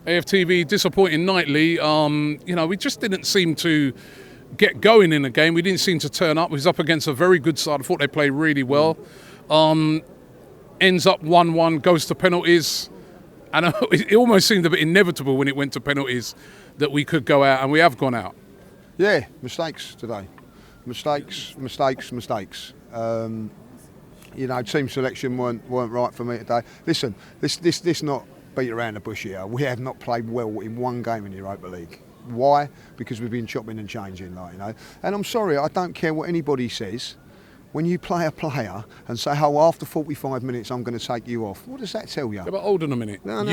AFTV disappointing nightly. We just didn't seem to get going in the game. We didn't seem to turn up. We was up against a very good side. I thought they played really well. Ends up 1-1, goes to penalties. And it almost seemed a bit inevitable when it went to penalties that we could go out, and we have gone out. Yeah, mistakes today. Mistakes. Team selection weren't right for me today. Listen, this not beat around the bush here. We have not played well in one game in the Europa League. Why? Because we've been chopping and changing, And I'm sorry, I don't care what anybody says. When you play a player and say, after 45 minutes I'm going to take you off, what does that tell you? Yeah, but hold on a minute. No,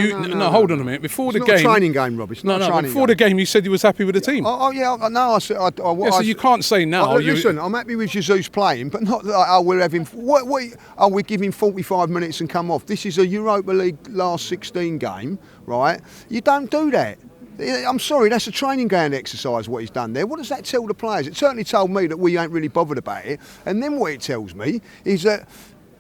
hold on a minute. Before the game... It's not a training game, Rob. It's not a training game. Before the game you said you was happy with the team. I said... So you can't say now... Listen, I'm happy with Jesus playing, but not that, we're having... we're giving 45 minutes and come off. This is a Europa League last 16 game, right? You don't do that. I'm sorry, that's a training ground exercise what he's done there. What does that tell the players? It certainly told me that we ain't really bothered about it. And then what it tells me is that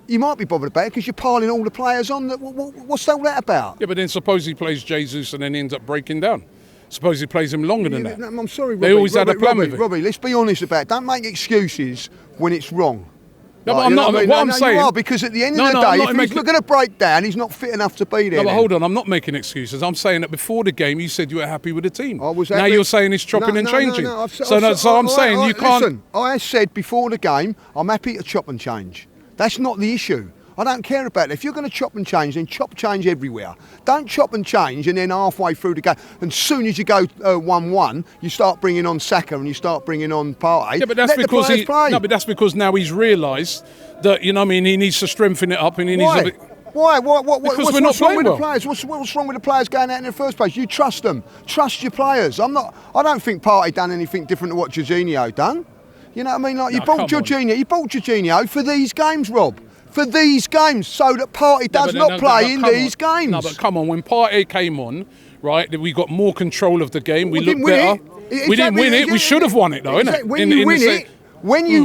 you might be bothered about it because you're piling all the players on. What's all that about? Yeah, but then suppose he plays Jesus and then ends up breaking down. Suppose he plays him longer than that. I'm sorry, Robbie. They always had a plan with it. Robbie, let's be honest about it. Don't make excuses when it's wrong. No, but I'm not. What I'm saying, you are, because at the end of the day, if he's going to break down, he's not fit enough to be there. No, but hold on, I'm not making excuses. I'm saying that before the game, you said you were happy with the team. Now you're saying it's chopping and changing. No. I'm saying you can't. Listen, I said before the game, I'm happy to chop and change. That's not the issue. I don't care about it. If you're going to chop and change, then change everywhere. Don't chop and change and then halfway through the game, and as soon as you go 1-1, you start bringing on Saka and you start bringing on Partey. Yeah, but that's because but that's because now he's realised that he needs to strengthen it up and he needs. Why? What's wrong with the players? What's wrong with the players going out in the first place? You trust them. Trust your players. I don't think Partey done anything different to what Jorginho done. You know what I mean? Like you bought Jorginho for these games, Rob. For these games, so that Partey does not play in these games. No, but come on, when Partey came on, right, we got more control of the game. We looked better. We didn't win it. We should have won it, though, innit? When you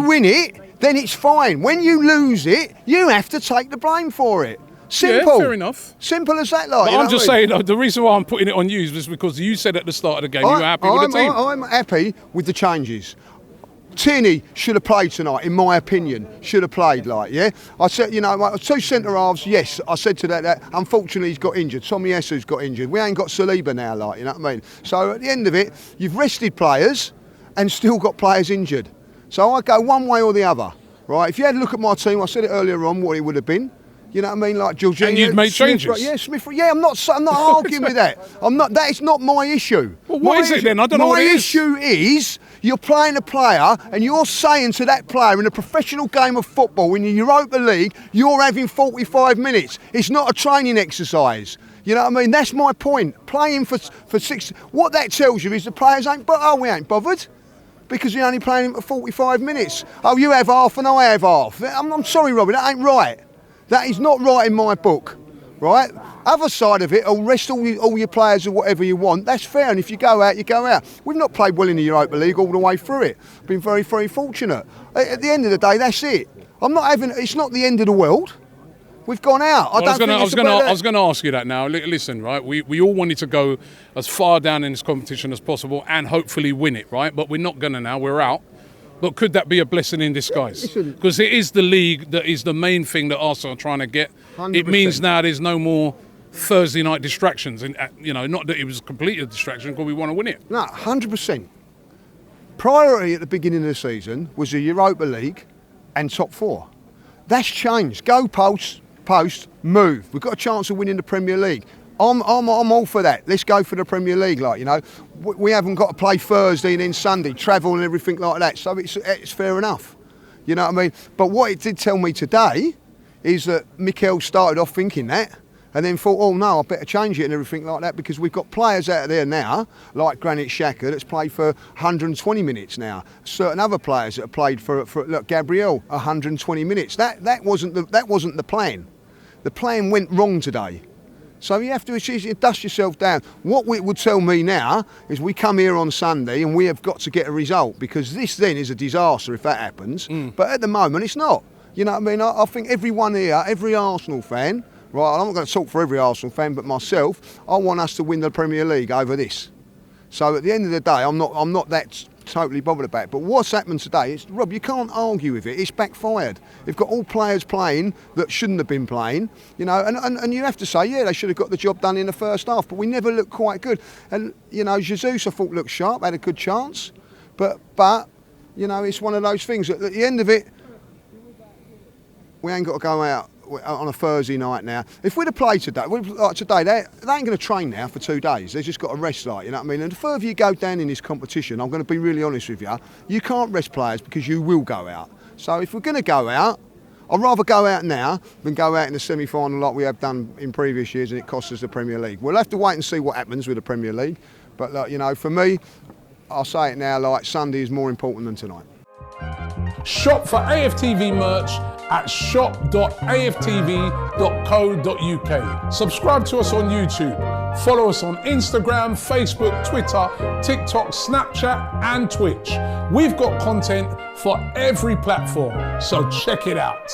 win it, then it's fine. When you lose it, you have to take the blame for it. Simple. Yeah, fair enough. Simple as that. But I'm just saying, the reason why I'm putting it on you is because you said at the start of the game you were happy with the team. I'm happy with the changes. Tierney should have played tonight, in my opinion. Should have played, I said, two centre halves, yes. I said to that unfortunately he's got injured. Tommy Essu's got injured. We ain't got Saliba now, you know what I mean? So at the end of it, you've rested players and still got players injured. So I go one way or the other, right? If you had a look at my team, I said it earlier on what it would have been. You know what I mean? Like Jorginho. And you've made changes. Smith. Yeah, I'm not arguing with that. That is not my issue. Well, what is it then? I don't know what it is. My issue is you're playing a player and you're saying to that player in a professional game of football in the Europa League, you're having 45 minutes. It's not a training exercise. You know what I mean? That's my point. Playing for 6. What that tells you is the players we ain't bothered. Because you're only playing him for 45 minutes. Oh, you have half and I have half. I'm sorry, Robbie, that ain't right. That is not right in my book, right? Other side of it, rest all your players or whatever you want. That's fair, and if you go out, you go out. We've not played well in the Europa League all the way through it. Been very, very fortunate. At the end of the day, that's it. It's not the end of the world. We've gone out. I was going to ask you that now. Listen, right? We all wanted to go as far down in this competition as possible and hopefully win it, right? But we're not going to now. We're out. But could that be a blessing in disguise? Because it is the league that is the main thing that Arsenal are trying to get. 100%. It means now there's no more Thursday night distractions. And not that it was completely a distraction, because we want to win it. No, 100%. Priority at the beginning of the season was the Europa League and top 4. That's changed. Go post, move. We've got a chance of winning the Premier League. I'm all for that. Let's go for the Premier League, We haven't got to play Thursday and then Sunday, travel and everything like that. So it's fair enough. You know what I mean? But what it did tell me today is that Mikel started off thinking that and then thought, oh no, I better change it and everything like that, because we've got players out there now, like Granit Xhaka, that's played for 120 minutes now. Certain other players that have played for Gabriel, 120 minutes. That wasn't the plan. The plan went wrong today. So you have to dust yourself down. What it would tell me now is we come here on Sunday and we have got to get a result, because this then is a disaster if that happens. But at the moment it's not. You know what I mean? I think everyone here, every Arsenal fan, right? I'm not going to talk for every Arsenal fan, but myself, I want us to win the Premier League over this. So at the end of the day, I'm not that totally bothered about it. But what's happened today is, Rob, you can't argue with it. It's backfired. They've got all players playing that shouldn't have been playing, you know, and you have to say, yeah, they should have got the job done in the first half, but we never looked quite good. And, you know, Jesus, I thought, looked sharp, had a good chance, but you know, it's one of those things that at the end of it, we ain't got to go out on a Thursday night now. If we'd have played today, they ain't going to train now for 2 days. They've just got to rest, like, you know what I mean? And the further you go down in this competition, I'm going to be really honest with you, you can't rest players because you will go out. So if we're going to go out, I'd rather go out now than go out in the semi-final like we have done in previous years and it costs us the Premier League. We'll have to wait and see what happens with the Premier League. But, like, you know, for me, I'll say it now, like, Sunday is more important than tonight. Shop for AFTV merch at shop.aftv.co.uk. Subscribe to us on YouTube. Follow us on Instagram, Facebook, Twitter, TikTok, Snapchat and Twitch. We've got content for every platform, so check it out.